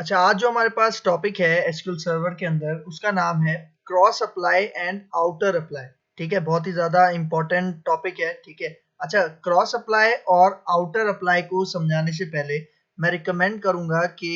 अच्छा, आज जो हमारे पास टॉपिक है एसक्यूएल सर्वर के अंदर उसका नाम है cross apply and outer apply. ठीक है, बहुत ही ज्यादा इंपॉर्टेंट टॉपिक है। ठीक है, अच्छा, क्रॉस अप्लाई और आउटर अप्लाई को समझाने से पहले मैं रिकमेंड करूंगा कि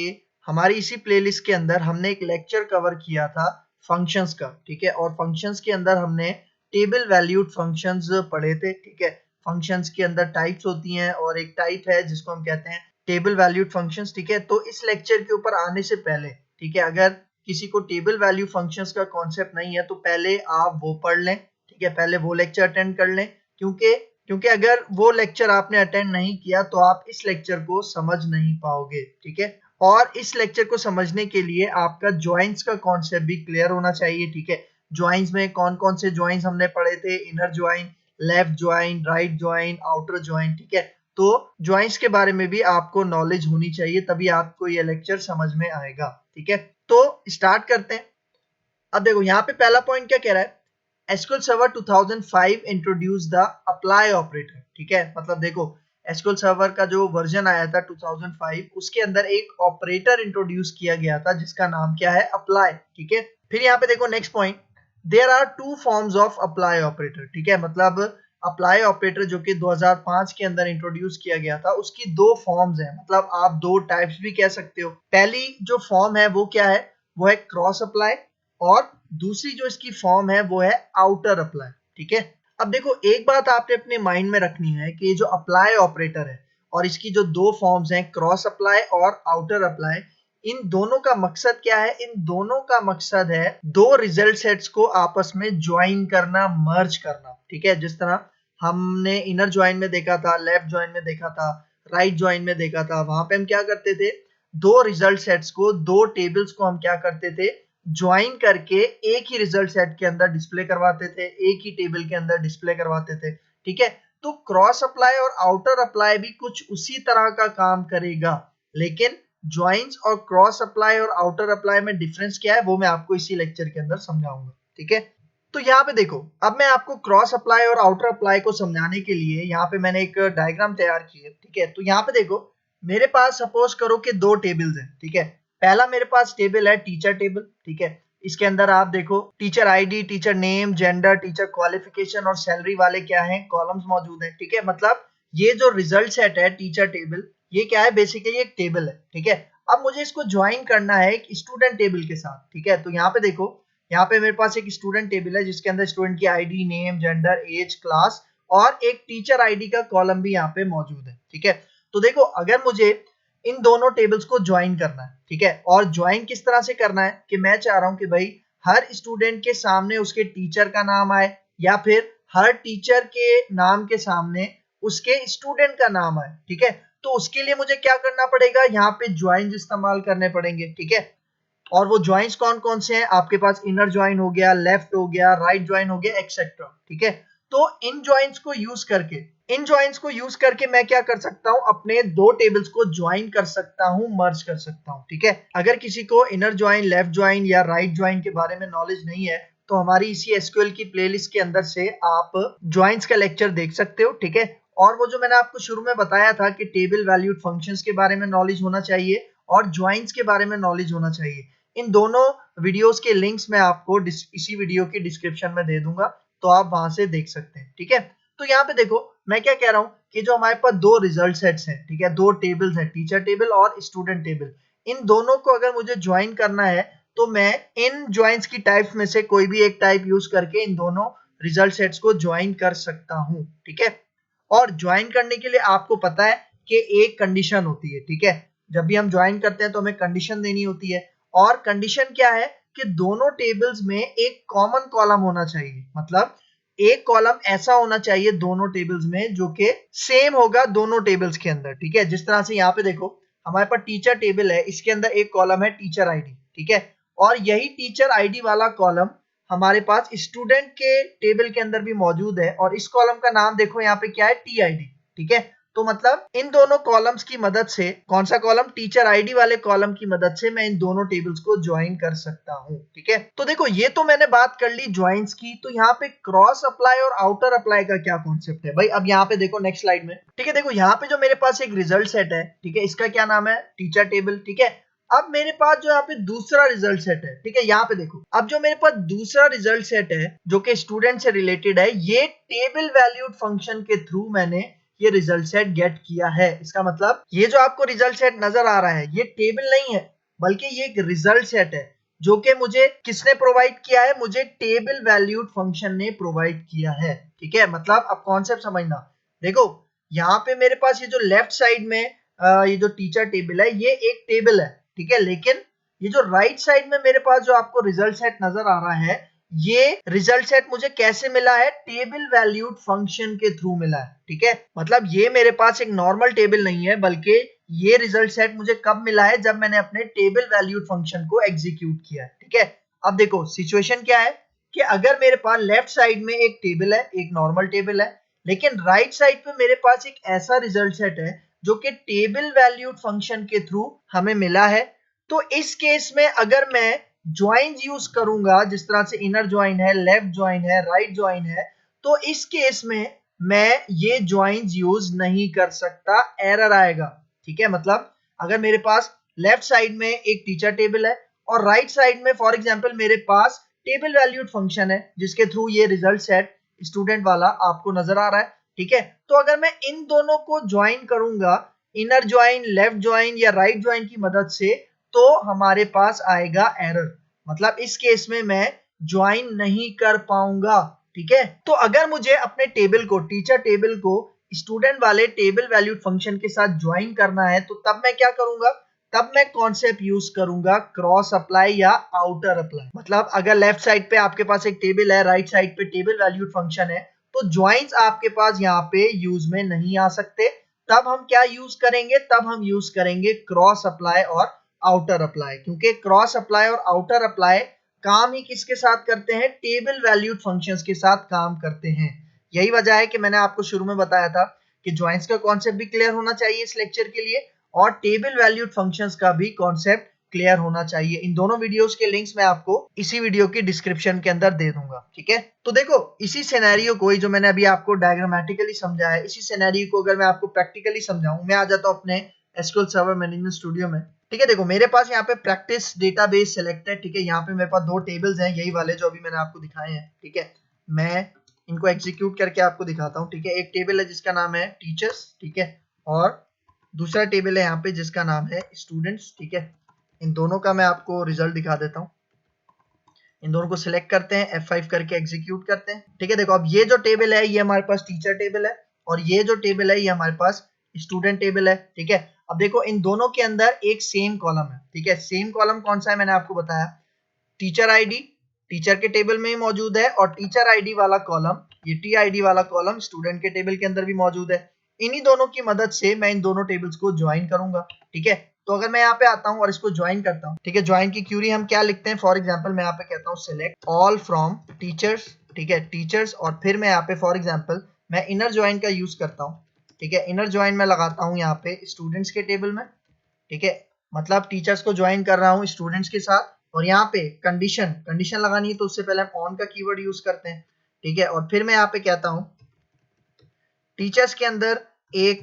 हमारी इसी प्लेलिस्ट के अंदर हमने एक लेक्चर कवर किया था फंक्शंस का। ठीक है, और फंक्शंस के अंदर हमने टेबल वैल्यूड फंक्शंस पढ़े थे। ठीक है, फंक्शंस के अंदर टाइप्स होती हैं और एक टाइप है जिसको हम कहते हैं टेबल वैल्यूड फंक्शंस। ठीक है, तो इस लेक्चर के ऊपर आने से पहले, ठीक है, अगर किसी को टेबल वैल्यू फंक्शंस का कॉन्सेप्ट नहीं है तो पहले आप वो पढ़ लें। ठीक है, पहले वो लेक्चर अटेंड कर लें, क्योंकि क्योंकि अगर वो लेक्चर आपने अटेंड नहीं किया तो आप इस लेक्चर को समझ नहीं पाओगे। ठीक है, और इस लेक्चर को समझने के लिए आपका ज्वाइंट्स का कॉन्सेप्ट भी क्लियर होना चाहिए। ठीक है, ज्वाइंट्स में कौन कौन से ज्वाइंट्स हमने पढ़े थे, inner join, left join, right join, outer join. ठीक है, तो ज्वाइंट्स के बारे में भी आपको नॉलेज होनी चाहिए, तभी आपको ये लेक्चर समझ में आएगा। ठीक है, तो स्टार्ट करते हैं। अब देखो यहाँ पे पहला पॉइंट क्या कह रहा है, SQL server 2005 introduce the apply operator. ठीक है, मतलब देखो एसक्यूएल सर्वर का जो वर्जन आया था 2005 उसके अंदर एक ऑपरेटर इंट्रोड्यूस किया गया था जिसका नाम क्या है, अप्लाई। ठीक है, फिर यहाँ पे देखो next point, there are two forms of apply operator. ठीक है, मतलब अप्लाई ऑपरेटर जो कि 2005 के अंदर इंट्रोड्यूस किया गया था उसकी दो फॉर्म्स हैं, मतलब आप दो टाइप्स भी कह सकते हो। पहली जो फॉर्म है वो क्या है, वो है क्रॉस अप्लाई, और दूसरी जो इसकी फॉर्म है वो है आउटर अप्लाई। ठीक है, अब देखो एक बात आपने अपने माइंड में रखनी है कि ये जो अप्लाई ऑपरेटर है और इसकी जो दो फॉर्म्स हैं क्रॉस अप्लाई और आउटर अप्लाई, इन दोनों का मकसद क्या है, इन दोनों का मकसद है दो रिजल्ट सेट्स को आपस में ज्वाइन करना, मर्ज करना। ठीक है, जिस तरह हमने इनर ज्वाइन में देखा था, लेफ्ट ज्वाइन में देखा था, राइट ज्वाइन में देखा था, वहां पे हम क्या करते थे, दो रिजल्ट सेट्स को, दो टेबल्स को हम क्या करते थे, ज्वाइन करके एक ही रिजल्ट सेट के अंदर डिस्प्ले करवाते थे, एक ही टेबल के अंदर डिस्प्ले करवाते थे। ठीक है, तो क्रॉस अप्लाई और आउटर अप्लाई भी कुछ उसी तरह का काम करेगा, लेकिन ज्वाइंस और क्रॉस अप्लाई और आउटर अप्लाई में डिफरेंस क्या है वो मैं आपको इसी लेक्चर के अंदर समझाऊंगा। ठीक है, तो यहाँ पे देखो, अब मैं आपको क्रॉस अप्लाई और आउटर अप्लाई को समझाने के लिए यहाँ पे मैंने एक डायग्राम तैयार की है। ठीक है, तो यहाँ पे देखो मेरे पास सपोज करो कि दो टेबल्स हैं। ठीक है, पहला मेरे पास टेबल है टीचर टेबल। ठीक है, इसके अंदर आप देखो teacher ID, teacher name, gender, teacher qualification और सैलरी वाले क्या हैं, कॉलम्स मौजूद हैं। ठीक है, मतलब ये जो रिजल्ट सेट है टीचर टेबल, ये क्या है, बेसिकली एक टेबल है। ठीक है, अब मुझे इसको ज्वाइन करना है एक स्टूडेंट टेबल के साथ। ठीक है, तो यहाँ पे देखो, यहाँ पे मेरे पास एक स्टूडेंट टेबल है जिसके अंदर स्टूडेंट की ID, name, gender, age, class और एक टीचर आईडी का कॉलम भी यहाँ पे मौजूद है। ठीक है, तो देखो अगर मुझे इन दोनों टेबल्स को ज्वाइन करना है, ठीक है, और ज्वाइन किस तरह से करना है कि मैं चाह रहा हूं कि भाई हर स्टूडेंट के सामने उसके टीचर का नाम आए, या फिर हर टीचर के नाम के सामने उसके स्टूडेंट का नाम आए। ठीक है, तो उसके लिए मुझे क्या करना पड़ेगा, यहाँ पे ज्वाइंस इस्तेमाल करने पड़ेंगे। ठीक है, और वो ज्वाइंस कौन कौन से हैं, आपके पास इनर ज्वाइन हो गया, लेफ्ट हो गया, राइट ज्वाइन हो गया, एक्सेट्रा। ठीक है, तो इन ज्वाइंस को यूज करके मैं क्या कर सकता हूं, अपने दो टेबल्स को ज्वाइन कर सकता हूं, मर्ज कर सकता हूं। ठीक है, अगर किसी को इनर ज्वाइन, लेफ्ट ज्वाइन या राइट ज्वाइन के बारे में नॉलेज नहीं है तो हमारी इसी एसक्यूएल की प्लेलिस्ट के अंदर से आप ज्वाइंस का लेक्चर देख सकते हो। ठीक है, और वो जो मैंने आपको शुरू में बताया था कि टेबल वैल्यूड फंक्शंस के बारे में नॉलेज होना चाहिए और ज्वाइंस के बारे में नॉलेज होना चाहिए, इन दोनों वीडियोस के लिंक्स मैं आपको इसी वीडियो की डिस्क्रिप्शन में दे दूंगा, तो आप वहां से देख सकते हैं। ठीक है, तो यहाँ पे देखो मैं क्या कह रहा हूँ कि जो हमारे पास दो रिजल्ट सेट्स हैं, ठीक है, दो टेबल्स हैं, टीचर टेबल और स्टूडेंट टेबल, इन दोनों को अगर मुझे ज्वाइन करना है तो मैं इन ज्वाइंस की टाइप्स में से कोई भी एक टाइप यूज करके इन दोनों रिजल्ट सेट्स को ज्वाइन कर सकता हूं। ठीक है, और ज्वाइन करने के लिए आपको पता है कि एक कंडीशन होती है। ठीक है, जब भी हम ज्वाइन करते हैं तो हमें कंडीशन देनी होती है, और कंडीशन क्या है कि दोनों टेबल्स में एक कॉमन कॉलम होना चाहिए, मतलब एक कॉलम ऐसा होना चाहिए दोनों टेबल्स में जो कि सेम होगा दोनों टेबल्स के अंदर। ठीक है, जिस तरह से यहाँ पे देखो हमारे पास टीचर टेबल है, इसके अंदर एक कॉलम है टीचर आईडी। ठीक है, और यही टीचर आईडी वाला कॉलम हमारे पास स्टूडेंट के टेबल के अंदर भी मौजूद है, और इस कॉलम का नाम देखो यहाँ पे क्या है, टी आईडी। ठीक है, तो मतलब इन दोनों कॉलम्स की मदद से, कौन सा कॉलम, टीचर आईडी वाले कॉलम की मदद से मैं इन दोनों टेबल्स को ज्वाइन कर सकता हूं। ठीक है, तो देखो ये तो मैंने बात कर ली ज्वाइंस की, तो यहाँ पे क्रॉस अप्लाई और आउटर अप्लाई का क्या कॉन्सेप्ट है भाई, अब यहाँ पे देखो नेक्स्ट स्लाइड में। ठीक है, देखो यहाँ पे जो मेरे पास एक रिजल्ट सेट है, ठीक है, इसका क्या नाम है, टीचर टेबल। ठीक है, अब मेरे पास जो यहाँ पे दूसरा रिजल्ट सेट है, ठीक है, यहाँ पे देखो, अब जो मेरे पास दूसरा रिजल्ट सेट है जो कि स्टूडेंट से रिलेटेड है, ये टेबल वैल्यूड फंक्शन के थ्रू मैंने ये रिजल्ट सेट गेट किया है। इसका मतलब ये जो आपको रिजल्ट सेट नजर आ रहा है ये टेबल नहीं है, बल्कि ये एक रिजल्ट सेट है जो कि मुझे किसने प्रोवाइड किया है, मुझे टेबल वैल्यूड फंक्शन ने प्रोवाइड किया है। ठीक है, मतलब अब कॉन्सेप्ट समझना। देखो यहाँ पे मेरे पास ये जो लेफ्ट साइड में ये जो टीचर टेबल है ये एक टेबल है, ठीक है, लेकिन ये जो राइट साइड में मेरे पास जो आपको रिजल्ट सेट नजर आ रहा है, ये रिजल्ट सेट मुझे कैसे मिला है, टेबल वैल्यूड फंक्शन के थ्रू मिला है। ठीक है, मतलब ये मेरे पास एक नॉर्मल टेबल नहीं है, बल्कि ये रिजल्ट सेट मुझे कब मिला है, जब मैंने अपने टेबल वैल्यूड फंक्शन को एग्जीक्यूट किया है। ठीक है, अब देखो सिचुएशन क्या है कि अगर मेरे पास लेफ्ट साइड में एक टेबल है, एक नॉर्मल टेबल है, लेकिन राइट साइड पे मेरे पास एक ऐसा रिजल्ट सेट है जो कि टेबल वैल्यूड फंक्शन के थ्रू हमें मिला है, तो इस केस में अगर मैं ज्वाइंस यूज करूंगा, जिस तरह से इनर ज्वाइन है, लेफ्ट ज्वाइन है, राइट ज्वाइन है, तो इस केस में मैं ये ज्वाइंस यूज नहीं कर सकता, एरर आएगा। ठीक है, मतलब अगर मेरे पास लेफ्ट साइड में एक टीचर टेबल है और राइट साइड में फॉर एग्जांपल मेरे पास टेबल वैल्यूड फंक्शन है जिसके थ्रू ये रिजल्ट सेट स्टूडेंट वाला आपको नजर आ रहा है। ठीक है, तो अगर मैं इन दोनों को ज्वाइन करूंगा, इनर ज्वाइन, लेफ्ट ज्वाइन या राइट ज्वाइन की मदद से, तो हमारे पास आएगा एरर, मतलब इस केस में मैं ज्वाइन नहीं कर पाऊंगा। ठीक है, तो अगर मुझे अपने टेबल को, टीचर टेबल को स्टूडेंट वाले टेबल वैल्यूड फंक्शन के साथ ज्वाइन करना है, तो तब मैं क्या करूंगा, तब मैं कॉन्सेप्ट यूज करूंगा क्रॉस अप्लाई या आउटर अप्लाई। मतलब अगर लेफ्ट साइड पे आपके पास एक टेबल है, राइट साइड पे टेबल वैल्यूड फंक्शन है, तो ज्वाइंस आपके पास यहाँ पे यूज में नहीं आ सकते। तब हम क्या यूज करेंगे, तब हम यूज करेंगे क्रॉस अप्लाई और आउटर अप्लाई, क्योंकि क्रॉस अप्लाई और आउटर अप्लाई काम ही किसके साथ करते हैं, टेबल वैल्यूड फंक्शंस के साथ काम करते हैं। यही वजह है कि मैंने आपको शुरू में बताया था कि ज्वाइंस का कॉन्सेप्ट भी क्लियर होना चाहिए इस लेक्चर के लिए, और टेबल वैल्यूड फंक्शंस का भी कॉन्सेप्ट क्लियर होना चाहिए। इन दोनों वीडियोस के लिंक्स मैं आपको इसी वीडियो की डिस्क्रिप्शन के अंदर दे दूंगा। ठीक है, तो देखो इसी सिनेरियो को, जो मैंने अभी आपको डायग्रामेटिकली समझाया है, इसी सिनेरियो को अगर मैं आपको प्रैक्टिकली समझाऊं, मैं आ जाता हूं अपने एसक्यूएल सर्वर मैनेजमेंट स्टूडियो में। ठीक है, देखो मेरे पास यहाँ पे प्रैक्टिस डेटाबेस सेलेक्ट है। ठीक है, यहाँ पे मेरे पास दो टेबल्स हैं, यही वाले जो अभी मैंने आपको दिखाए हैं। ठीक है, मैं इनको एग्जीक्यूट करके आपको दिखाता हूँ। ठीक है, एक टेबल है जिसका नाम है टीचर्स, ठीक है, और दूसरा टेबल है यहाँ पे जिसका नाम है स्टूडेंट्स। ठीक है, इन दोनों का मैं आपको रिजल्ट दिखा देता हूँ। इन दोनों को सिलेक्ट करते हैं, F5 करके एग्जीक्यूट करते हैं। ठीक है, देखो अब ये जो टेबल है ये हमारे पास टीचर टेबल है, और ये जो टेबल है ये हमारे पास स्टूडेंट टेबल है। ठीक है, अब देखो इन दोनों के अंदर एक सेम कॉलम है। ठीक है, सेम कॉलम कौन सा है, मैंने आपको बताया टीचर आईडी, टीचर के टेबल में ही मौजूद है, और टीचर आईडी वाला कॉलम, ये टी आईडी वाला कॉलम स्टूडेंट के टेबल के अंदर भी मौजूद है। इन्हीं दोनों की मदद से मैं इन दोनों टेबल्स को ज्वाइन करूंगा। ठीक है, तो अगर मैं यहाँ पे आता हूँ और इसको ज्वाइन करता हूँ, ठीक है, ज्वाइन की क्यूरी हम क्या लिखते हैं, फॉर एग्जाम्पल मैं यहाँ पे कहता हूँ सिलेक्ट ऑल फ्रॉम टीचर्स। ठीक है, टीचर्स, और फिर मैं यहाँ पे फॉर एग्जाम्पल मैं इनर ज्वाइन का यूज करता हूँ। ठीक है, इनर ज्वाइन में लगाता हूँ यहाँ पे स्टूडेंट्स के टेबल में। ठीक है, मतलब टीचर्स को ज्वाइन कर रहा हूँ स्टूडेंट्स के साथ, और यहाँ पे कंडीशन लगानी है तो उससे पहले हम ऑन का कीवर्ड यूज करते हैं। ठीक है, और फिर मैं यहाँ पे कहता हूँ टीचर्स के अंदर एक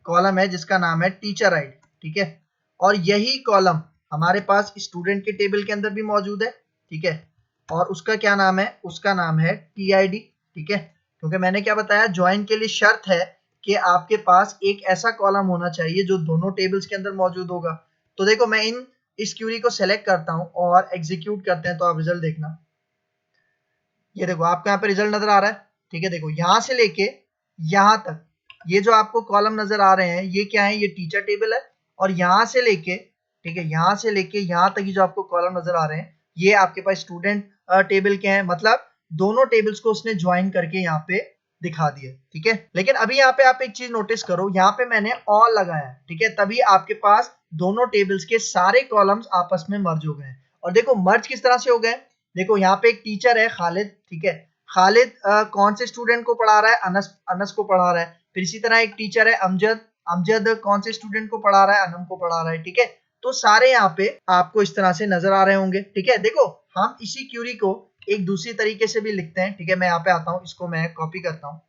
कॉलम है जिसका नाम है टीचर आईडी। ठीक है, और यही कॉलम हमारे पास स्टूडेंट के टेबल के अंदर भी मौजूद है। ठीक है, और उसका क्या नाम है, उसका नाम है टी आई डी। ठीक है, क्योंकि मैंने क्या बताया, ज्वाइन के लिए शर्त है कि आपके पास एक ऐसा कॉलम होना चाहिए जो दोनों टेबल्स के अंदर मौजूद होगा। तो देखो मैं इस क्यूरी को सेलेक्ट करता हूं और एग्जीक्यूट करते हैं, तो आप रिजल्ट देखना। ये देखो आपको यहाँ पे रिजल्ट नजर आ रहा है। ठीक है, देखो यहां से लेके यहां तक ये जो आपको कॉलम नजर आ रहे हैं ये क्या है, ये टीचर टेबल है, और यहां से लेके, ठीक है, यहां से लेके यहां तक जो आपको कॉलम नजर आ रहे हैं ये आपके पास स्टूडेंट टेबल के हैं। मतलब दोनों टेबल्स को उसने ज्वाइन करके यहाँ पे दिखा दिया। ठीक है, लेकिन अभी यहाँ पे आप एक चीज नोटिस करो, यहाँ पे मैंने ऑल लगाया है। ठीक है, तभी आपके पास दोनों टेबल्स के सारे कॉलम्स आपस में मर्ज हो गए हैं। और देखो मर्ज किस तरह से हो गए, देखो यहाँ पे एक टीचर है खालिद। ठीक है, खालिद कौन से स्टूडेंट को पढ़ा रहा है, अनस अनस को पढ़ा रहा है। फिर इसी तरह एक टीचर है अमजद, अमजद कौन से स्टूडेंट को पढ़ा रहा है, अनम को पढ़ा रहा है। ठीक है, तो सारे यहाँ पे आपको इस तरह से नजर आ रहे होंगे। ठीक है, देखो हम इसी क्यूरी को एक दूसरी तरीके से भी लिखते हैं। ठीक है, मैं यहाँ पे आता हूँ, इसको मैं कॉपी करता हूँ।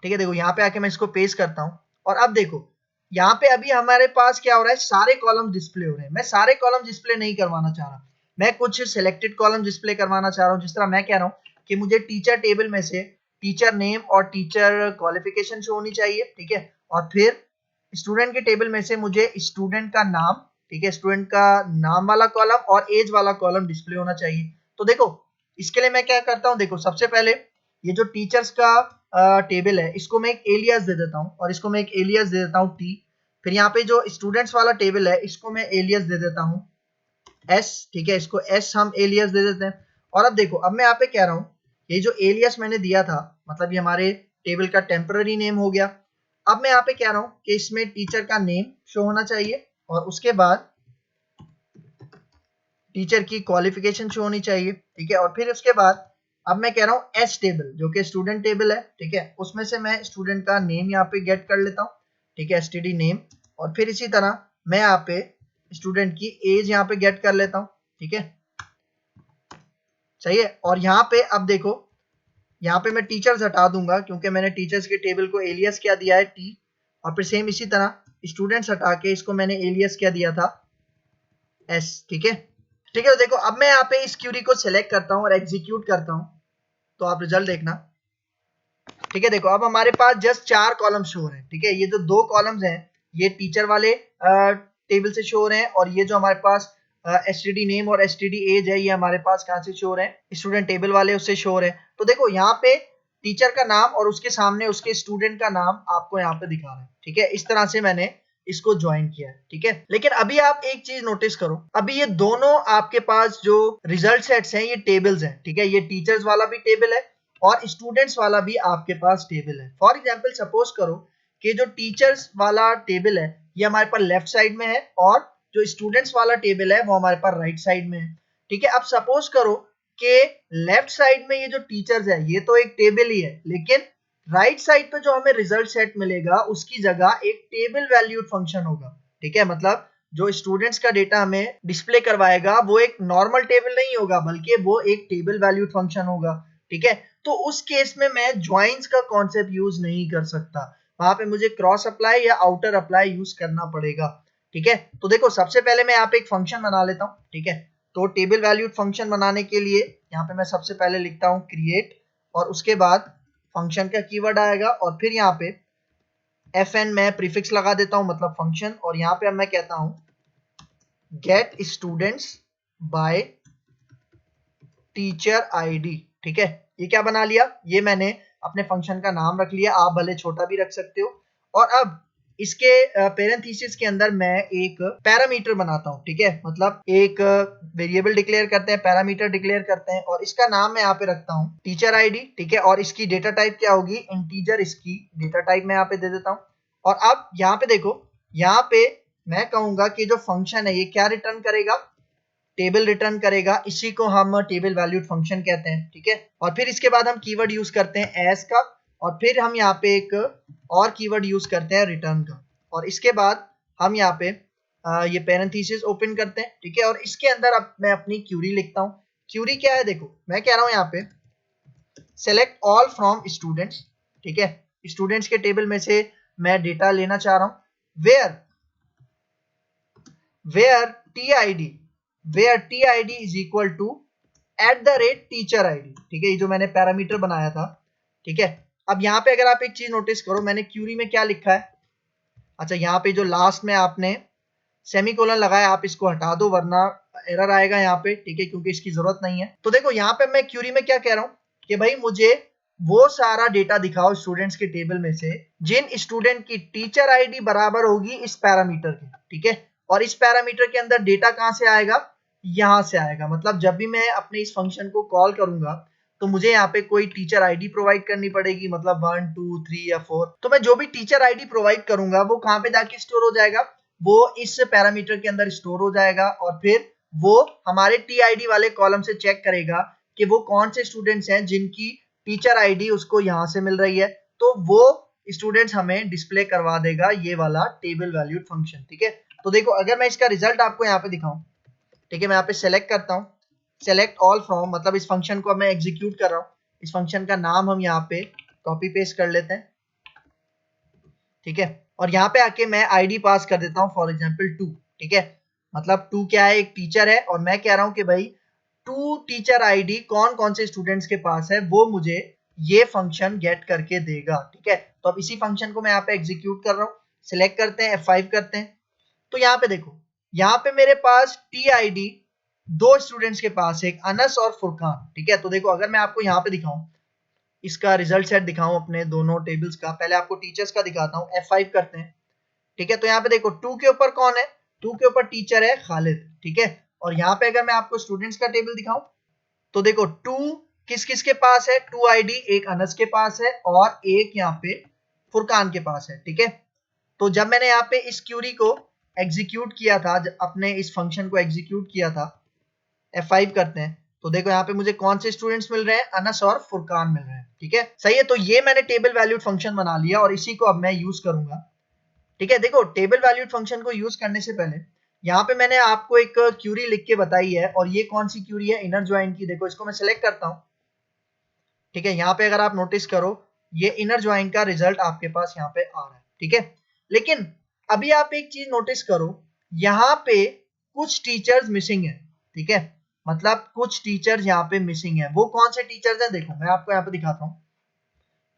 ठीक है, देखो यहाँ पे आके मैं इसको पेस्ट करता हूँ, और अब देखो यहाँ पे अभी हमारे पास क्या हो रहा है, सारे कॉलम डिस्प्ले हो रहे हैं। मैं सारे कॉलम डिस्प्ले नहीं करवाना चाह रहा, मैं कुछ सिलेक्टेड कॉलम डिस्प्ले करवाना चाह रहा हूँ। जिस तरह मैं कह रहा हूँ कि मुझे टीचर टेबल में से टीचर नेम और टीचर क्वालिफिकेशन शो होनी चाहिए, ठीक है। और फिर स्टूडेंट के टेबल में से मुझे स्टूडेंट का नाम, ठीक है, स्टूडेंट का नाम वाला कॉलम और एज वाला कॉलम डिस्प्ले होना चाहिए। तो देखो इसके लिए मैं क्या करता हूँ, देखो सबसे पहले ये जो टीचर्स का टेबल है इसको मैं एक एलियास दे देता हूँ, और इसको मैं एक एलियास दे देता हूँ टी। फिर यहाँ पे जो स्टूडेंट्स वाला टेबल है इसको मैं एलियास दे देता हूँ एस, ठीक है, इसको एस हम एलियास दे देते हैं। और अब देखो, अब मैं यहाँ पे कह रहा हूँ ये जो एलियास मैंने दिया था, मतलब ये हमारे टेबल का टेम्पररी नेम हो गया। अब मैं यहाँ पे कह रहा हूँ कि इसमें टीचर का नेम शो होना चाहिए, और उसके बाद टीचर की क्वालिफिकेशन शो होनी चाहिए, ठीक है। और फिर उसके बाद अब मैं कह रहा हूँ एस टेबल जो कि स्टूडेंट टेबल है, ठीक है, उसमें से मैं स्टूडेंट का नेम यहाँ पे गेट कर लेता हूँ, ठीक है, एसटीडी नेम। और फिर इसी तरह मैं यहाँ पे स्टूडेंट की एज यहाँ पे गेट कर लेता हूँ, ठीक है, सही है। और यहाँ पे अब देखो, यहाँ पे मैं टीचर्स हटा दूंगा क्योंकि मैंने टीचर्स के टेबल को एलियास क्या दिया है टी। और फिर सेम इसी तरह स्टूडेंट्स हटा के इसको मैंने एलियास क्या दिया था एस, ठीक है। ठीक है, तो देखो अब मैं यहाँ पे इस क्यूरी को सिलेक्ट करता हूँ और एग्जीक्यूट करता हूँ, तो आप रिजल्ट देखना। ठीक है, देखो अब हमारे पास जस्ट 4 कॉलम शो हो रहे हैं, ठीक है। ये जो 2 कॉलम्स हैं ये टीचर वाले टेबल से शो हो रहे हैं, और ये जो हमारे पास एसटीडी नेम और एसटीडी एज है ये हमारे पास कहाँ से शो हो रहे हैं, स्टूडेंट टेबल वाले उससे शो हो रहे हैं। तो देखो यहाँ पे टीचर का नाम और उसके सामने उसके स्टूडेंट का नाम आपको यहाँ पे दिखा रहा है, ठीक है। इस तरह से मैंने इसको ज्वाइन किया है, ठीक है। लेकिन अभी आप एक चीज नोटिस करो, अभी ये दोनों आपके पास जो रिजल्ट सेट्स हैं ये टेबल्स हैं, ठीक है। ये टीचर्स वाला भी टेबल है और स्टूडेंट्स वाला भी आपके पास टेबल है। फॉर एग्जाम्पल सपोज करो कि जो टीचर्स वाला टेबल है ये हमारे पास लेफ्ट साइड में है, और जो स्टूडेंट्स वाला टेबल है वो हमारे पास राइट साइड में है, ठीक है। अब सपोज करो कि लेफ्ट साइड में ये जो टीचर्स है ये तो एक टेबल ही है, लेकिन राइट साइड पे जो हमें रिजल्ट सेट मिलेगा उसकी जगह एक टेबल वैल्यूड फंक्शन होगा, ठीक है। मतलब जो स्टूडेंट्स का डेटा हमें डिस्प्ले करवाएगा वो एक नॉर्मल टेबल नहीं होगा बल्कि वो एक टेबल वैल्यूड फंक्शन होगा, ठीक है। तो उस केस में मैं ज्वाइंस का कॉन्सेप्ट यूज नहीं कर सकता, वहां पे मुझे क्रॉस अप्लाई या आउटर अप्लाई यूज करना पड़ेगा, ठीक है। तो देखो सबसे पहले मैं यहाँ पे एक फंक्शन बना लेता हूँ, ठीक है। तो टेबल वैल्यूड फंक्शन बनाने के लिए यहाँ पे मैं सबसे पहले लिखता हूँ क्रिएट, और उसके बाद फंक्शन का कीवर्ड आएगा, और फिर यहाँ पे fn मैं प्रीफिक्स लगा देता हूँ मतलब फंक्शन, और यहाँ पे अब मैं कहता हूँ get students by teacher ID, ठीक है। ये क्या बना लिया, ये मैंने अपने फंक्शन का नाम रख लिया, आप भले छोटा भी रख सकते हो। और अब इसके पेरेंथीसिस के अंदर मैं एक पैरामीटर बनाता हूँ, ठीक है। मतलब एक वेरिएबल डिक्लेयर करते हैं, पैरामीटर डिक्लेयर करते हैं, और इसका नाम मैं यहाँ पे रखता हूँ टीचर आईडी, ठीक है। और इसकी डेटा टाइप क्या होगी, इंटीजर, इसकी डेटा टाइप मैं यहाँ पे दे देता हूँ। और अब यहाँ पे देखो, यहाँ पे मैं कहूंगा कि जो फंक्शन है ये क्या रिटर्न करेगा, टेबल रिटर्न करेगा, इसी को हम टेबल वैल्यूड फंक्शन कहते हैं, ठीक है। और फिर इसके बाद हम कीवर्ड यूज करते हैं एस का, और फिर हम यहाँ पे एक और कीवर्ड यूज करते हैं रिटर्न का, और इसके बाद हम यहाँ पे ये पैरेंथेसिस ओपन करते हैं, ठीक है। और इसके अंदर अब मैं अपनी क्यूरी लिखता हूँ। क्यूरी क्या है, देखो मैं कह रहा हूँ यहाँ पे सेलेक्ट ऑल फ्रॉम स्टूडेंट्स, ठीक है। स्टूडेंट्स के टेबल में से मैं डेटा लेना चाह रहा हूँ where where T I D where tid is equal to @teacher id, ठीक है। ये जो मैंने पैरामीटर बनाया था, ठीक है। अब यहाँ पे अगर आप एक चीज नोटिस करो, मैंने क्यूरी में क्या लिखा है, अच्छा यहाँ पे जो लास्ट में आपने सेमीकोलन लगाया आप इसको हटा दो वरना एरर आएगा यहाँ पे, ठीक है, क्योंकि इसकी जरूरत नहीं है। तो देखो यहाँ पे मैं क्यूरी में क्या कह रहा हूँ कि भाई मुझे वो सारा डेटा दिखाओ स्टूडेंट्स के टेबल में से जिन स्टूडेंट की टीचर आईडी बराबर होगी इस पैरामीटर के, ठीक है। और इस पैरामीटर के अंदर डेटा कहाँ से आएगा, यहाँ से आएगा। मतलब जब भी मैं अपने इस फंक्शन को कॉल करूंगा तो मुझे यहाँ पे कोई टीचर आईडी प्रोवाइड करनी पड़ेगी, मतलब 1 2 3 या 4। तो मैं जो भी टीचर आईडी प्रोवाइड करूंगा वो कहाँ पे जाके स्टोर हो जाएगा, वो इस पैरामीटर के अंदर स्टोर हो जाएगा, और फिर वो हमारे टीआईडी वाले कॉलम से चेक करेगा कि वो कौन से स्टूडेंट्स हैं जिनकी टीचर आईडी उसको यहाँ से मिल रही है, तो वो स्टूडेंट्स हमें डिस्प्ले करवा देगा ये वाला टेबल वैल्यूड फंक्शन, ठीक है। तो देखो अगर मैं इसका रिजल्ट आपको यहाँ पे दिखाऊं, ठीक है, मैं यहाँ पे सेलेक्ट करता हूँ सेलेक्ट ऑल फ्रॉम, मतलब इस फंक्शन को मैं एग्जीक्यूट कर रहा हूँ। इस फंक्शन का नाम हम यहाँ पे कॉपी पेस्ट कर लेते हैं, ठीक है। और यहाँ पे आके मैं आईडी पास कर देता हूँ फॉर एग्जाम्पल 2, ठीक है। मतलब 2 क्या है, एक टीचर है, और मैं कह रहा हूँ कि भाई 2 टीचर आईडी कौन कौन से स्टूडेंट्स के पास है वो मुझे ये फंक्शन गेट करके देगा, ठीक है। तो अब इसी फंक्शन को मैं यहाँ पे एग्जीक्यूट कर रहा हूँ। सिलेक्ट करते हैं, F5 करते हैं। तो यहाँ पे देखो, यहाँ पे मेरे पास टी आई डी 2 स्टूडेंट्स के पास है, एक अनस और फुरकान, ठीक है। तो देखो अगर मैं आपको यहाँ पे दिखाऊं, इसका रिजल्ट सेट दिखाऊं अपने दोनों टेबल्स का, पहले आपको टीचर्स का दिखाता हूँ। F5 करते हैं, ठीक है। तो यहाँ पे देखो 2 के ऊपर कौन है, 2 के ऊपर टीचर है खालिद, ठीक है। और यहाँ पे अगर मैं आपको स्टूडेंट्स का टेबल दिखाऊं तो देखो 2 किस किस के पास है, 2 आईडी एक अनस के पास है और एक यहाँ पे फुरकान के पास है, ठीक है। तो जब मैंने यहाँ पे इस क्यूरी को एग्जीक्यूट किया था, अपने इस फंक्शन को एग्जीक्यूट किया था, F5 करते हैं, तो देखो यहाँ पे मुझे कौन से स्टूडेंट्स मिल रहे हैं, अनस और फुरकान मिल रहे हैं, ठीक है। सही है। तो ये मैंने टेबल वैल्यूड फंक्शन बना लिया और इसी को अब मैं यूज करूंगा, ठीक है। देखो टेबल वैल्यूड फंक्शन को यूज करने से पहले यहाँ पे मैंने आपको एक क्यूरी लिख के बताई है, और ये कौन सी क्यूरी है, इनर ज्वाइन की। देखो इसको मैं सिलेक्ट करता हूँ, ठीक है। यहाँ पे अगर आप नोटिस करो, ये इनर ज्वाइन का रिजल्ट आपके पास यहाँ पे आ रहा है, ठीक है। लेकिन अभी आप एक चीज नोटिस करो, यहाँ पे कुछ टीचर्स मिसिंग है, ठीक है। मतलब कुछ टीचर्स यहाँ पे मिसिंग है। वो कौन से टीचर्स हैं, देखो मैं आपको यहाँ पे दिखाता हूँ।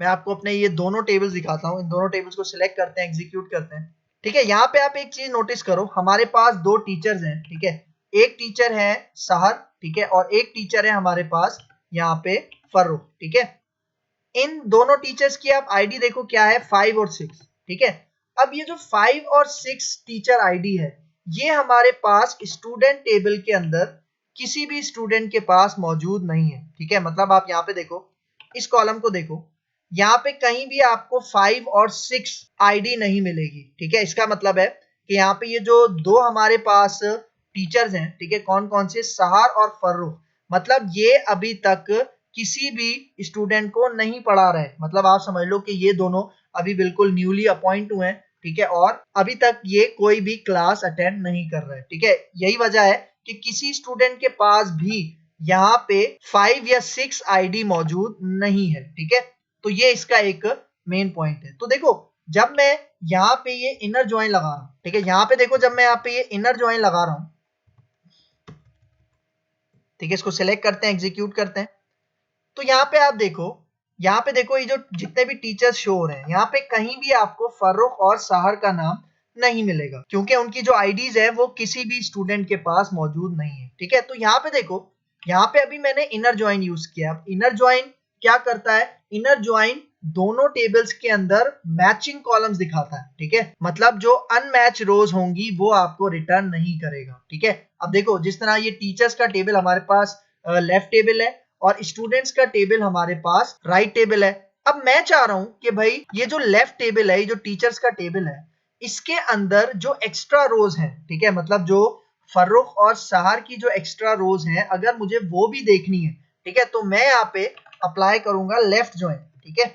मैं आपको अपने ये दोनों टेबल्स दिखाता हूँ। इन दोनों टेबल्स को सिलेक्ट करते हैं, एग्जीक्यूट करते हैं, ठीक है। यहाँ पे आप एक चीज नोटिस करो, हमारे पास 2 टीचर्स हैं, ठीक है। एक टीचर है सहर, ठीक है, और एक टीचर है हमारे पास यहाँ पे फर्रुख, ठीक है। इन दोनों टीचर्स की आप आईडी देखो क्या है, 5 और 6, ठीक है। अब ये जो 5 और 6 टीचर आईडी है, ये हमारे पास स्टूडेंट टेबल के अंदर किसी भी स्टूडेंट के पास मौजूद नहीं है, ठीक है। मतलब आप यहाँ पे देखो, इस कॉलम को देखो, यहाँ पे कहीं भी आपको 5 और 6 आईडी नहीं मिलेगी, ठीक है। इसका मतलब है कि यहाँ पे ये जो 2 हमारे पास टीचर्स हैं, ठीक है, कौन कौन से, सहार और फर्रुख, मतलब ये अभी तक किसी भी स्टूडेंट को नहीं पढ़ा रहे। मतलब आप समझ लो कि ये दोनों अभी बिल्कुल न्यूली अपॉइंट हुए हैं, ठीक है, और अभी तक ये कोई भी क्लास अटेंड नहीं कर रहे, ठीक है। यही वजह है कि किसी स्टूडेंट के पास भी यहाँ पे 5 या 6 आईडी मौजूद नहीं है, ठीक है। तो ये इसका एक मेन पॉइंट है। तो देखो जब मैं यहाँ पे ये इनर ज्वाइन लगा रहा हूँ, ठीक है, यहाँ पे देखो जब मैं यहाँ पे ये इनर ज्वाइन लगा रहा हूँ, ठीक है, इसको सिलेक्ट करते हैं, एग्जीक्यूट करते हैं। तो यहाँ पे आप देखो, यहाँ पे देखो, ये जो जितने भी टीचर्स शो हो रहे हैं, यहाँ पे कहीं भी आपको फर्रुख और सहर का नाम नहीं मिलेगा, क्योंकि उनकी जो आईडीज है वो किसी भी स्टूडेंट के पास मौजूद नहीं है, ठीक है। तो यहाँ पे देखो, यहाँ पे अभी मैंने इनर ज्वाइन यूज किया। इनर ज्वाइन क्या करता है, इनर ज्वाइन दोनों टेबल्स के अंदर मैचिंग कॉलम्स दिखाता है, ठीक है। मतलब जो अनमैच रोज होंगी वो आपको रिटर्न नहीं करेगा, ठीक है। अब देखो जिस तरह ये टीचर्स का टेबल हमारे पास लेफ्ट टेबल है और स्टूडेंट्स का टेबल हमारे पास राइट टेबल है। अब मैं चाह रहा हूं कि भाई ये जो लेफ्ट टेबल है, ये जो टीचर्स का टेबल है, इसके अंदर जो एक्स्ट्रा रोज हैं, ठीक है, मतलब जो फर्रुख और सहर की जो एक्स्ट्रा रोज हैं, अगर मुझे वो भी देखनी है, ठीक है, तो मैं यहाँ पे अप्लाई करूंगा लेफ्ट ज्वाइन, ठीक है।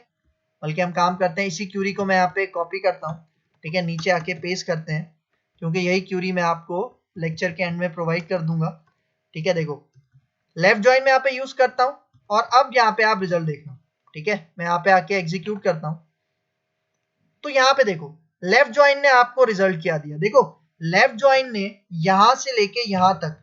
बल्कि हम काम करते हैं, इसी क्यूरी को मैं यहाँ पे कॉपी करता हूँ, ठीक है, नीचे आके पेस्ट करते हैं, क्योंकि यही क्यूरी मैं आपको लेक्चर के एंड में प्रोवाइड कर दूंगा, ठीक है। देखो लेफ्ट ज्वाइन में यहाँ पे यूज करता हूं, और अब यहाँ पे आप रिजल्ट देखना, ठीक है। मैं यहाँ पे आके एग्जीक्यूट करता हूं, तो यहाँ पे देखो लेफ्ट ज्वाइन ने आपको रिजल्ट क्या दिया। देखो लेफ्ट ज्वाइन ने यहां से लेके यहां तक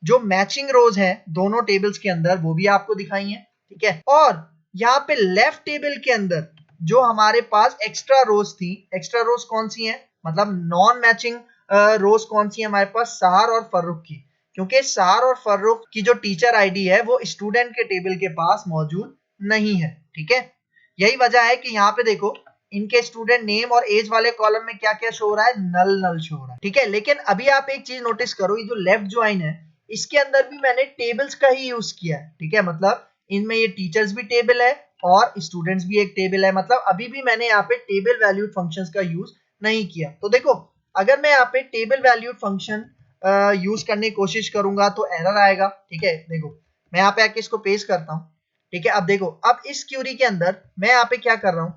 जो मैचिंग रोज है दोनों टेबल्स के अंदर वो भी आपको दिखाई है, ठीक है। और यहाँ पे लेफ्ट टेबल के अंदर जो हमारे पास एक्स्ट्रा रोज थी, एक्स्ट्रा रोज कौन सी है, मतलब नॉन मैचिंग रोज कौन सी है हमारे पास, सहर और फर्रुख की, क्योंकि सहर और फर्रुख की जो टीचर आईडी है वो स्टूडेंट के टेबल के पास मौजूद नहीं है, ठीक है। यही वजह है कि यहाँ पे देखो इनके स्टूडेंट नेम और एज वाले कॉलम में क्या क्या शो हो रहा है, नल नल शो हो रहा है, ठीक है। लेकिन अभी आप एक चीज नोटिस करो, ये जो लेफ्ट ज्वाइन है इसके अंदर भी मैंने टेबल्स का ही यूज किया है, ठीक है। मतलब इनमें ये टीचर्स भी टेबल है और स्टूडेंट्स भी एक टेबल है, मतलब अभी भी मैंने यहाँ पे टेबल वैल्यूड फंक्शंस का यूज नहीं किया। तो देखो अगर मैं यहाँ पे टेबल वैल्यूड फंक्शन यूज करने की कोशिश करूंगा तो एरर आएगा, ठीक है। देखो मैं यहाँ पे आके इसको पेस्ट करता हूँ, ठीक है। अब देखो अब इस क्यूरी के अंदर मैं यहाँ पे क्या कर रहा हूँ,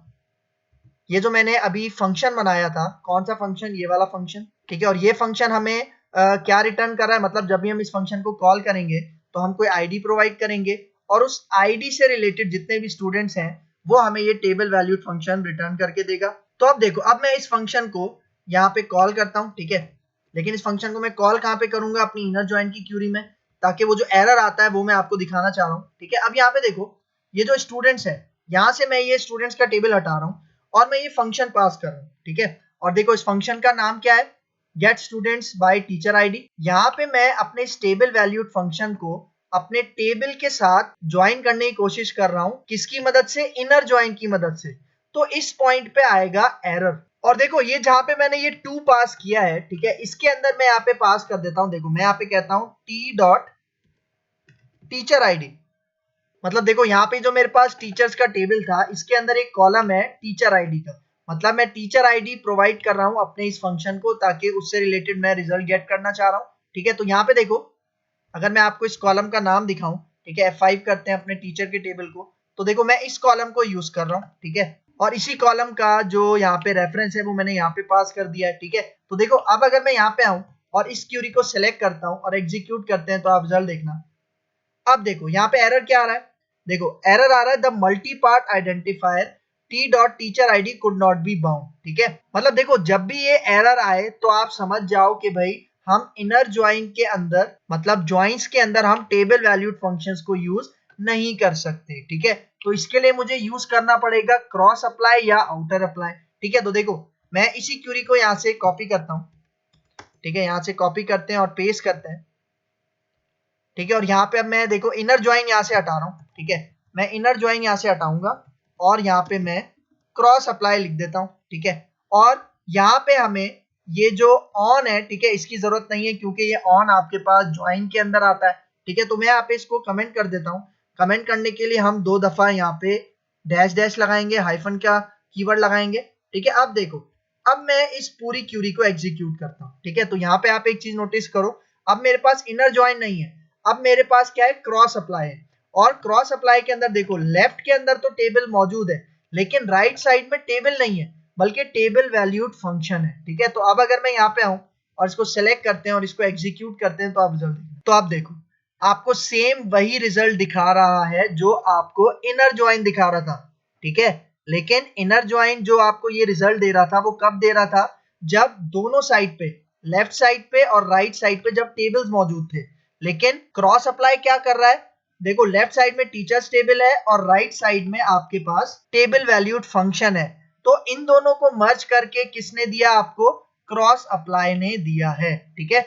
ये जो मैंने अभी फंक्शन बनाया था, कौन सा फंक्शन, ये वाला फंक्शन, ठीक है। और ये फंक्शन हमें क्या रिटर्न कर रहा है, मतलब जब भी हम इस फंक्शन को कॉल करेंगे तो हम कोई आईडी प्रोवाइड करेंगे और उस आईडी से रिलेटेड जितने भी स्टूडेंट्स हैं वो हमें ये टेबल वैल्यूड फंक्शन रिटर्न करके देगा, तो अब देखो, अब मैं इस फंक्शन को यहाँ पे कॉल करता हूँ, ठीक है, लेकिन इस फंक्शन को मैं कॉल कहाँ पे करूंगा, अपनी इनर जॉइन की क्यूरी में, ताकि वो जो एरर आता है वो मैं आपको दिखाना चाह रहा हूँ, ठीक है। अब यहाँ पे देखो, ये जो स्टूडेंट्स है, यहाँ से मैं ये स्टूडेंट्स का टेबल हटा रहा हूँ और मैं ये फंक्शन पास कर रहा हूँ, ठीक है। और देखो इस फंक्शन का नाम क्या है, get students by teacher ID. यहाँ पे मैं अपने स्टेबल वैल्यूड फंक्शन को अपने टेबल के साथ ज्वाइन करने की कोशिश कर रहा हूँ, किसकी मदद से, इनर ज्वाइन की मदद से। तो इस पॉइंट पे आएगा एरर। और देखो ये जहां पे मैंने ये 2 पास किया है, ठीक है, इसके अंदर मैं यहाँ पे पास कर देता हूं। देखो मैं यहाँ पे कहता हूं टी डॉट टीचर आईडी, मतलब देखो यहाँ पे जो मेरे पास टीचर्स का टेबल था, इसके अंदर एक कॉलम है टीचर आईडी का, मतलब मैं टीचर आईडी प्रोवाइड कर रहा हूँ अपने इस फंक्शन को, ताकि उससे रिलेटेड मैं रिजल्ट गेट करना चाह रहा हूँ, ठीक है। तो यहाँ पे देखो, अगर मैं आपको इस कॉलम का नाम दिखाऊं, ठीक है, F5 करते हैं अपने टीचर के टेबल को, तो देखो मैं इस कॉलम को यूज कर रहा हूं, ठीक है, और इसी कॉलम का जो यहाँ पे रेफरेंस है वो मैंने यहाँ पे पास कर दिया है, ठीक है। तो देखो अब अगर मैं यहाँ पे आऊं और इस क्यूरी को सिलेक्ट करता हूं और एग्जीक्यूट करते हैं, तो आप रिजल्ट देखना। अब देखो यहाँ पे एरर क्या आ रहा है, देखो एरर आ रहा है, the multi part identifier T dot teacher ID could not be bound, ठीक है। मतलब देखो जब भी ये एरर आए तो आप समझ जाओ कि भाई हम इनर ज्वाइन के अंदर, मतलब ज्वाइंस के अंदर हम टेबल वैल्यूड फंक्शंस को यूज नहीं कर सकते, ठीक है। तो इसके लिए मुझे यूज करना पड़ेगा क्रॉस अप्लाई या आउटर अप्लाई, ठीक है। तो देखो मैं इसी क्यूरी को यहाँ से कॉपी करता हूँ, ठीक है, यहाँ से कॉपी करते हैं और पेस्ट करते हैं, ठीक है। और यहाँ पे अब मैं देखो इनर ज्वाइन यहाँ से हटा रहा हूँ, ठीक है, मैं इनर ज्वाइन यहाँ से हटाऊंगा और यहाँ पे मैं क्रॉस अप्लाई लिख देता हूँ, ठीक है। और यहाँ पे हमें ये जो ऑन है, ठीक है, इसकी जरूरत नहीं है, क्योंकि ये ऑन आपके पास ज्वाइन के अंदर आता है, ठीक है। तो मैं यहाँ पे इसको कमेंट कर देता हूँ। कमेंट करने के लिए हम 2 दफा यहाँ पे डैश डैश लगाएंगे, हाइफन का कीवर्ड लगाएंगे, ठीक है। अब देखो, अब मैं इस पूरी क्यूरी को एग्जीक्यूट करता हूँ, ठीक है। तो यहाँ पे आप एक चीज नोटिस करो, अब मेरे पास इनर ज्वाइन नहीं है, अब मेरे पास क्या है, क्रॉस अप्लाई है। और क्रॉस अप्लाई के अंदर देखो लेफ्ट के अंदर तो टेबल मौजूद है, लेकिन राइट साइड में टेबल नहीं है, बल्कि टेबल वैल्यूड फंक्शन है, ठीक है। तो अब अगर मैं यहाँ पे आऊं और इसको सेलेक्ट करते हैं और इसको एग्जीक्यूट करते हैं, तो आप रिजल्ट देखो, तो आप देखो आपको सेम वही रिजल्ट दिखा रहा है जो आपको इनर ज्वाइन दिखा रहा था, ठीक है। लेकिन इनर ज्वाइन जो आपको ये रिजल्ट दे रहा था, वो कब दे रहा था, जब दोनों साइड पे, लेफ्ट साइड पे और राइट साइड पे जब टेबल्स मौजूद थे। लेकिन क्रॉस अप्लाई क्या कर रहा है, देखो लेफ्ट साइड में टीचर्स टेबल है और राइट साइड में आपके पास टेबल वैल्यूड फंक्शन है, तो इन दोनों को मर्ज करके किसने दिया आपको, क्रॉस अप्लाई ने दिया है, ठीक है।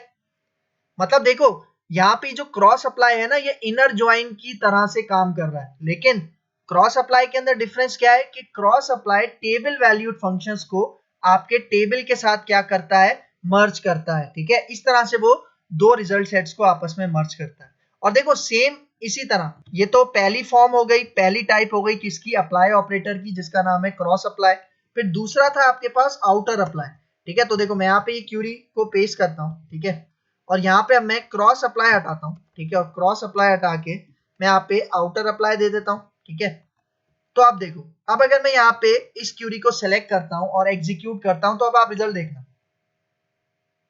मतलब देखो यहाँ पे जो क्रॉस अप्लाई है ना, ये इनर ज्वाइन की तरह से काम कर रहा है, लेकिन क्रॉस अप्लाई के अंदर डिफरेंस क्या है कि cross apply table valued functions को आपके टेबल के साथ क्या करता है, मर्ज करता है, ठीक है। इस तरह से वो 2 रिजल्ट सेट्स को आपस में मर्ज करता है। और देखो सेम इसी तरह, ये तो पहली फॉर्म हो गई, पहली टाइप हो गई किसकी, अप्लाई ऑपरेटर की, जिसका नाम है क्रॉस अप्लाई। फिर दूसरा था आपके पास आउटर अप्लाई, ठीक है। तो देखो मैं यहाँ पे ये क्यूरी को पेस्ट करता हूँ, ठीक है, और यहाँ पे अब मैं क्रॉस अप्लाई हटाता हूँ, ठीक है, और क्रॉस अप्लाई हटा के मैं यहाँ पे आउटर अप्लाई दे देता हूँ, ठीक है। तो आप देखो, अब अगर मैं यहाँ पे इस क्यूरी को सेलेक्ट करता हूँ और एग्जीक्यूट करता हूँ, तो अब आप रिजल्ट देखना,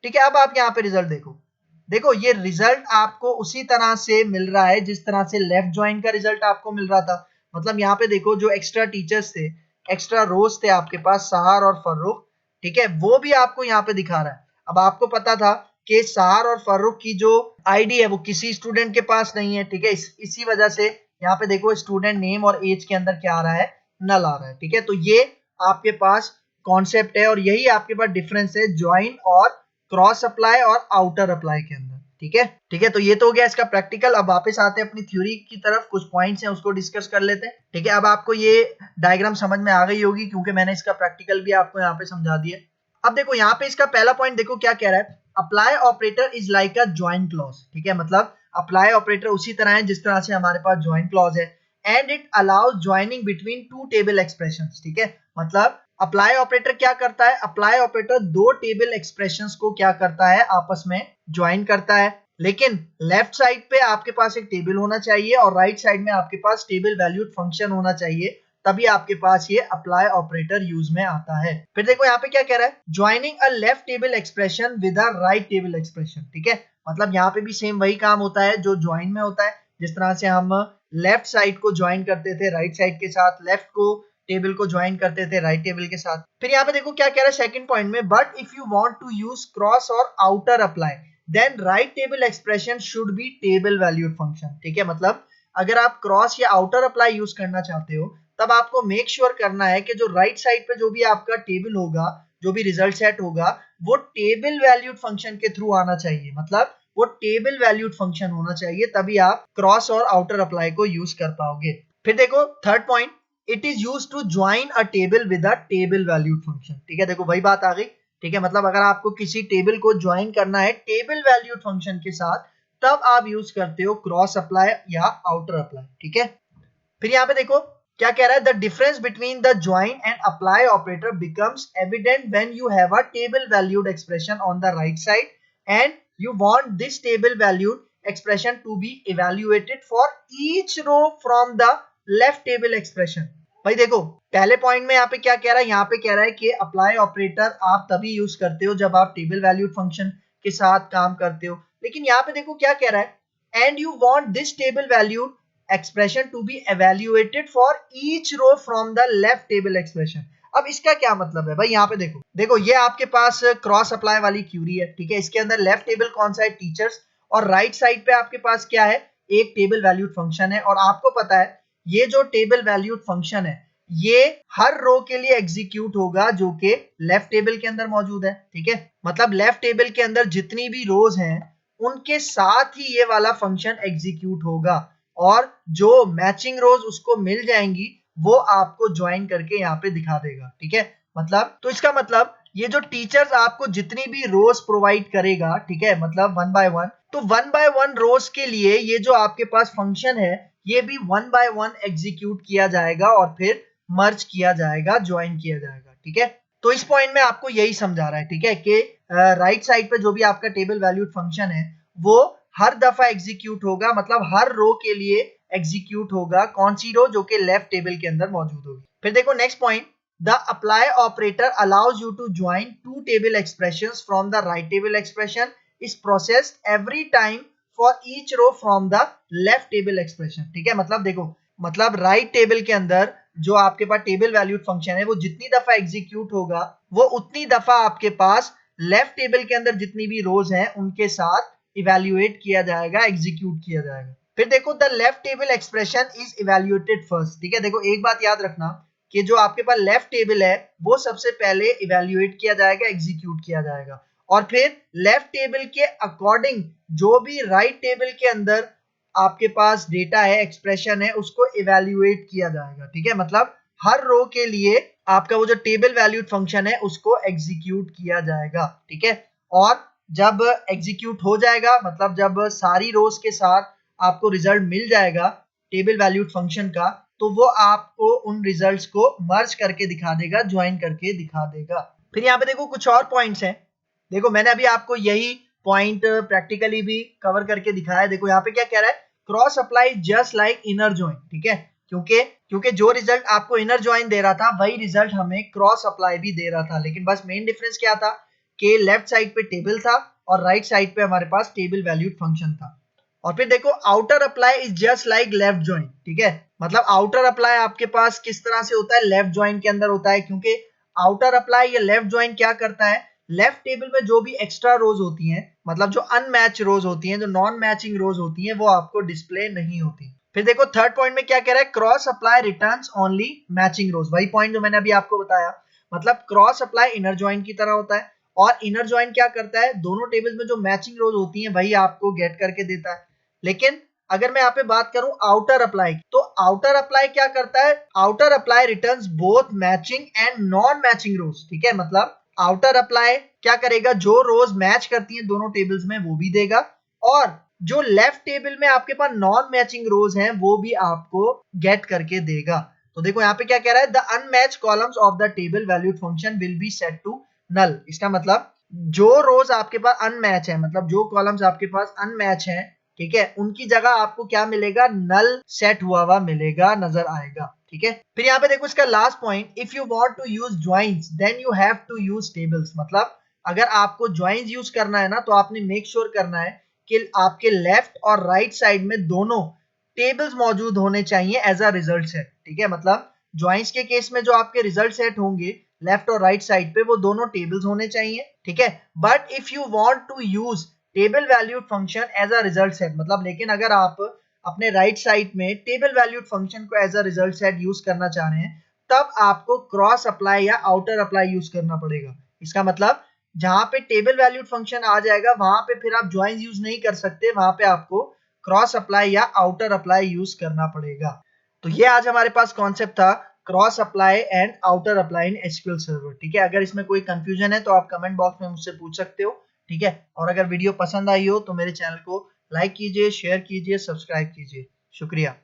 ठीक है। अब आप यहाँ पे रिजल्ट देखो, देखो ये रिजल्ट आपको उसी तरह से मिल रहा है जिस तरह से लेफ्ट ज्वाइन का रिजल्ट आपको मिल रहा था। मतलब यहाँ पे देखो जो एक्स्ट्रा टीचर्स थे, एक्स्ट्रा रोज थे आपके पास, सहार और फर्रुख, ठीक है, वो भी आपको यहाँ पे दिखा रहा है। अब आपको पता था कि सहार और फर्रुख की जो आईडी है वो किसी स्टूडेंट के पास नहीं है, ठीक है, इसी वजह से यहाँ पे देखो स्टूडेंट नेम और एज के अंदर क्या आ रहा है, नल आ रहा है, ठीक है। तो ये आपके पास कॉन्सेप्ट है और यही आपके पास डिफरेंस है ज्वाइन और क्रॉस अप्लाई और आउटर अप्लाई के अंदर, ठीक है, ठीक है। तो ये तो हो गया इसका प्रैक्टिकल। अब वापस आते हैं अपनी थ्योरी की तरफ, कुछ पॉइंट्स हैं उसको डिस्कस कर लेते हैं, ठीक है। अब आपको ये डायग्राम समझ में आ गई होगी, क्योंकि मैंने इसका प्रैक्टिकल भी आपको यहाँ पे समझा दिया। अब देखो यहाँ पे इसका पहला पॉइंट देखो क्या कह रहा है, apply operator is like a join clause, ठीक है, मतलब अप्लाई ऑपरेटर उसी तरह है जिस तरह से हमारे पास ज्वाइन क्लॉज है, and it allows joining between 2 table expressions, ठीक है। मतलब अप्लाई ऑपरेटर क्या करता है, अप्लाई ऑपरेटर 2 टेबल एक्सप्रेशंस को क्या करता है, आपस में ज्वाइन करता है। लेकिन लेफ्ट साइड पे आपके पास एक टेबल होना चाहिए और राइट साइड में आपके पास टेबल वैल्यूड फंक्शन होना चाहिए, तभी आपके पास ये अप्लाई ऑपरेटर यूज में आता है। फिर देखो यहाँ पे क्या कह रहा है, joining a left table expression with a right table expression, ठीक है। मतलब यहाँ पे भी सेम वही काम होता है जो ज्वाइन में होता है, जिस तरह से हम लेफ्ट साइड को ज्वाइन करते थे राइट साइड के साथ, लेफ्ट को टेबल को ज्वाइन करते थे राइट टेबल के साथ। फिर यहाँ पे देखो क्या कह रहा है सेकंड पॉइंट में, but if you want to use cross और outer apply then write table expression should be table valued function. ठीक है, मतलब अगर आप क्रॉस या आउटर अप्लाई यूज करना चाहते हो तब आपको मेक श्योर करना है कि जो राइट साइड पे जो भी आपका टेबल होगा, जो भी रिजल्ट सेट होगा, वो टेबल वैल्यूड फंक्शन के थ्रू आना चाहिए। मतलब वो टेबल वैल्यूड फंक्शन होना चाहिए, तभी आप क्रॉस और आउटर अप्लाई को यूज कर पाओगे। फिर देखो third point, it is used to join a table with a table valued function. ठीक है, देखो वही बात आ गई। ठीक है, मतलब अगर आपको किसी टेबल को ज्वाइन करना है टेबल वैल्यूड फंक्शन के साथ, तब आप यूज करते हो क्रॉस अप्लाई या आउटर अप्लाई। ठीक है, फिर यहाँ पे देखो क्या कह रहा है, the difference between the join and apply operator becomes evident when you have a table valued expression on the right side and you want this table valued expression to be evaluated for each row from the left table expression। भाई देखो पहले point में यहाँ पे क्या कह रहा है, यहाँ पे कह रहा है कि अप्लाई ऑपरेटर आप तभी यूज करते हो जब आप टेबल वैल्यूड फंक्शन के साथ काम करते हो, लेकिन यहाँ पे देखो क्या कह रहा है, and you want this table valued expression to be evaluated for each row from the left table expression। अब इसका क्या मतलब है भाई, यहाँ पे देखो देखो ये आपके पास क्रॉस अप्लाई वाली क्यूरी है। ठीक है, इसके अंदर लेफ्ट टेबल कौन सा है, टीचर्स, और राइट साइड पे आपके पास क्या है, एक टेबल वैल्यूड फंक्शन है। और आपको पता है ये जो टेबल वैल्यूड फंक्शन है ये हर रो के लिए एग्जीक्यूट होगा जो कि लेफ्ट टेबल के अंदर मौजूद है। ठीक है, मतलब लेफ्ट टेबल के अंदर जितनी भी रोज हैं उनके साथ ही ये वाला फंक्शन एग्जीक्यूट होगा, और जो मैचिंग रोज उसको मिल जाएंगी वो आपको ज्वाइन करके यहाँ पे दिखा देगा। ठीक है, मतलब तो इसका मतलब ये जो टीचर्स आपको जितनी भी रोज प्रोवाइड करेगा, ठीक है, मतलब वन बाय वन, तो वन बाय वन रोज के लिए ये जो आपके पास फंक्शन है ये भी वन बाय वन एग्जीक्यूट किया जाएगा और फिर मर्ज किया जाएगा, ज्वाइन किया जाएगा। ठीक है, तो इस पॉइंट में आपको यही समझा रहा है। ठीक है, कि राइट साइड पे जो भी आपका टेबल वैल्यूड फंक्शन है वो हर दफा एग्जीक्यूट होगा, मतलब हर रो के लिए एग्जीक्यूट होगा, कौन सी रो, जो कि लेफ्ट टेबल के अंदर मौजूद होगी। फिर देखो next point, the apply operator allows you to join two table expressions from the right table expression is processed every time for each row from the left table expression. ठीक है, मतलब देखो मतलब राइट टेबल के अंदर जो आपके पास table valued function है वो जितनी दफा एग्जीक्यूट होगा वो उतनी दफा आपके पास लेफ्ट टेबल के अंदर जितनी भी रोज हैं उनके साथ इवैल्यूएट किया जाएगा, एग्जीक्यूट किया जाएगा। फिर देखो the left table expression is evaluated first. ठीक है, देखो एक बात याद रखना कि जो आपके पास लेफ्ट टेबल है वो सबसे पहले इवैल्यूएट किया जाएगा, एग्जीक्यूट किया जाएगा, और फिर लेफ्ट टेबल के अकॉर्डिंग जो भी राइट टेबल के अंदर आपके पास डेटा है, एक्सप्रेशन है, उसको इवैल्यूएट किया जाएगा। ठीक है, मतलब हर रो के लिए आपका वो जो टेबल वैल्यूड फंक्शन है उसको एग्जीक्यूट किया जाएगा। ठीक है, और जब एग्जीक्यूट हो जाएगा, मतलब जब सारी रोज के साथ आपको रिजल्ट मिल जाएगा टेबल वैल्यूड फंक्शन का, तो वो आपको उन रिजल्ट्स को मर्ज करके दिखा देगा, ज्वाइन करके दिखा देगा। फिर यहाँ पे देखो कुछ और पॉइंट्स हैं। देखो मैंने अभी आपको यही पॉइंट प्रैक्टिकली भी कवर करके दिखाया। देखो यहाँ पे क्या कह रहा है, cross apply just like inner join. ठीक है, क्योंकि जो रिजल्ट आपको इनर ज्वाइन दे रहा था वही रिजल्ट हमें क्रॉस अप्लाई भी दे रहा था, लेकिन बस मेन डिफरेंस क्या था कि लेफ्ट साइड पे टेबल था और राइट साइड पे हमारे पास टेबल वैल्यूड फंक्शन था। और फिर देखो outer apply is just like left join. ठीक है, मतलब आउटर अप्लाई आपके पास किस तरह से होता है, लेफ्ट ज्वाइन के अंदर होता है, क्योंकि आउटर अप्लाई या लेफ्ट ज्वाइन क्या करता है, लेफ्ट टेबल में जो भी एक्स्ट्रा रोज होती हैं, मतलब जो अनमैच रोज होती हैं, जो नॉन मैचिंग रोज होती हैं, वो आपको डिस्प्ले नहीं होती। फिर देखो थर्ड पॉइंट में क्या कह रहा है, cross apply returns only matching रोज। वही पॉइंट जो मैंने अभी आपको बताया, मतलब क्रॉस अप्लाई इनर ज्वाइन की तरह होता है, और इनर ज्वाइन क्या करता है, दोनों टेबल्स में जो मैचिंग रोज होती हैं वही आपको गेट करके देता है। लेकिन अगर मैं यहाँ पे बात करूं आउटर अप्लाई, तो आउटर अप्लाई क्या करता है, outer apply returns both matching and non matching रोज। ठीक है, मतलब आउटर अप्लाई क्या करेगा, जो रोज मैच करती हैं दोनों टेबल्स में वो भी देगा, और जो लेफ्ट टेबल में आपके पास नॉन मैचिंग रोज हैं वो भी आपको गेट करके देगा। तो देखो यहाँ पे क्या कह रहा है, the unmatch columns of the table valued function will be set to null. इसका मतलब जो रोज आपके पास अनमैच है, मतलब जो कॉलम्स आपके पास अनमैच हैं, ठीक है, उनकी जगह आपको क्या मिलेगा, नल सेट हुआ मिलेगा, नजर आएगा। ठीक है, फिर यहाँ पे देखो इसका last point, if you want to use joins then you have to use tables. मतलब अगर आपको ज्वाइंस यूज करना है ना तो आपने मेक श्योर करना है कि आपके लेफ्ट और राइट साइड में दोनों टेबल्स मौजूद होने चाहिए एज अ रिजल्ट सेट। ठीक है, मतलब ज्वाइंस के केस में जो आपके रिजल्ट सेट होंगे लेफ्ट और राइट साइड पे वो दोनों टेबल्स होने चाहिए, ठीक है। But if you want to use table valued function as a result set, मतलब लेकिन अगर आप अपने राइट साइड में टेबल वैल्यूड फंक्शन को as a result set use करना चाह रहे हैं, तब आपको क्रॉस अप्लाई या आउटर अप्लाई यूज करना पड़ेगा। इसका मतलब जहां पे टेबल वैल्यूड फंक्शन आ जाएगा वहां पे फिर आप ज्वाइंस यूज नहीं कर सकते, वहां पे आपको क्रॉस अप्लाई या आउटर अप्लाई यूज करना पड़ेगा। तो ये आज हमारे पास कॉन्सेप्ट था cross apply and outer apply in SQL server, ठीक है। अगर इसमें कोई कंफ्यूजन है तो आप कमेंट बॉक्स में मुझसे पूछ सकते हो, ठीक है। और अगर वीडियो पसंद आई हो तो मेरे चैनल को लाइक कीजिए, शेयर कीजिए, सब्सक्राइब कीजिए। शुक्रिया।